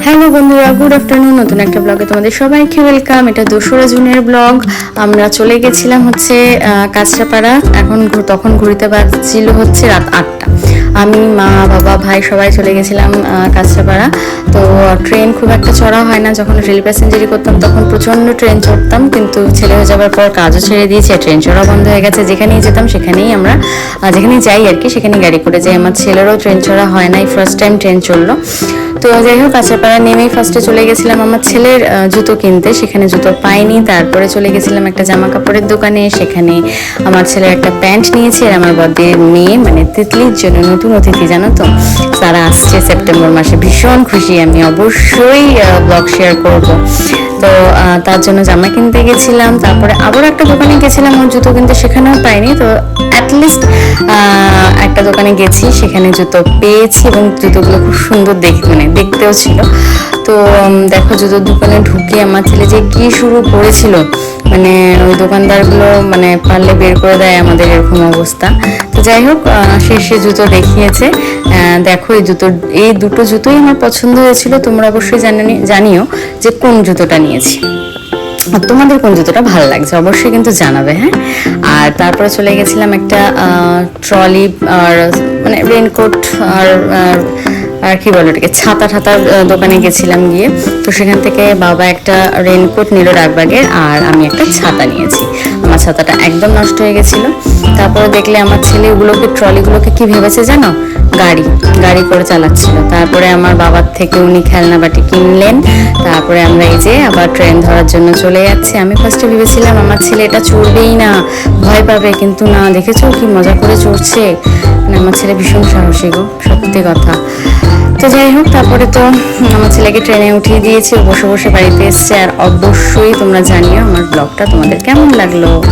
Hello বন্ধুরা, good afternoon. নতুন একটা ব্লগে তোমাদের সবাইকে ওয়েলকাম। এটা 2রা জুনের ব্লগ। আমরা চলে গেছিলাম হচ্ছে কাঁচরাপাড়া। তখন ঘুরিতে বাজছিল হচ্ছে রাত 8টা। আমি, মা, বাবা, ভাই সবাই চলে গেছিলাম কাঁচরাপাড়া। তো ট্রেন খুব একটা চড়া হয় না। যখন রেল প্যাসেঞ্জারি করতাম তখন প্রচণ্ড ট্রেন চড়তাম, কিন্তু ছেলে হয়ে যাওয়ার পর কাজও ছেড়ে দিয়েছে, ট্রেন চড়া বন্ধ হয়ে গেছে। যেখানেই যেতাম সেখানেই আমরা যেখানেই যাই আর কি, সেখানেই গাড়ি করে যাই। আমার ছেলেরও ট্রেন চড়া হয় না, এই ফার্স্ট টাইম ট্রেন চললো। তো যাই হোক, কাঁচরাপাড়া নেমেই ফার্স্টে চলে গেছিলাম আমার ছেলের জুতো কিনতে। সেখানে জুতো পাইনি, তারপরে চলে গেছিলাম একটা জামা কাপড়ের দোকানে। সেখানে আমার ছেলের একটা প্যান্ট নিয়েছি। আর আমার বড়দের মেয়ে মানে তিতলির জন্য নতুন অতিথি, জানো তো, তারা আসছে সেপ্টেম্বর মাসে। ভীষণ খুশি আমি, অবশ্যই ব্লগ শেয়ার করব। তো তার জন্য জামা কিনতে গেছিলাম। তারপরে আবার একটা দোকানে গেছিলাম ওর জুতো কিনতে, সেখানেও পাইনি। তো অ্যাটলিস্ট একটা দোকানে গেছি, সেখানে জুতো পেয়েছি এবং জুতোগুলো খুব সুন্দর দেখতেও ছিল। তো দেখো, জুতোর দোকানে ঢুকে আমার ছেলে যে কি শুরু করেছিল, মানে ওই দোকানদারগুলো মানে পারলে বের করে দেয়, আমাদের এরকম অবস্থা। তো যাই হোক, শেষে জুতো দেখিয়েছে। দেখো, এই দুটো জুতোই আমার পছন্দ হয়েছিল। তোমরা অবশ্যই জানিও যে কোন জুতোটা নিয়েছি, আর তোমাদের কোন জুতোটা ভালো লাগছে অবশ্যই কিন্তু জানাবে, হ্যাঁ। আর তারপরে চলে গেছিলাম একটা ট্রলি আর মানে রেনকোট আর আর কি বলো এটাকে, ছাতার দোকানে গেছিলাম গিয়ে। তো সেখান থেকে বাবা একটা রেনকোট নিল রাগবাগের, আর আমি একটা ছাতা নিয়েছি। আমার ছাতাটা একদম নষ্ট হয়ে গেছিলো। তারপরে দেখলে আমার ছেলে ট্রলিগুলোকে কি ভেবেছে জানো, গাড়ি করে চালাচ্ছিল। তারপরে আমার বাবার থেকে উনি খেলনা বাটি কিনলেন। তারপরে আমরা এই যে আবার ট্রেন ধরার জন্য চলে যাচ্ছি। আমি ফার্স্টে ভেবেছিলাম আমার ছেলে এটা চড়বেই না, ভয় পাবে, কিন্তু না, দেখেছো কি মজা করে চড়ছে। মানে আমার ছেলে ভীষণ সাহসী গো, সত্যি কথা। তো যাই হোক, তারপরে তো আমার ছেলেকে ট্রেনে উঠিয়ে দিয়েছি, ও বসে বসে বাড়িতে এসছে। আর অবশ্যই তোমরা জানিও আমার ব্লগটা তোমাদের কেমন লাগলো।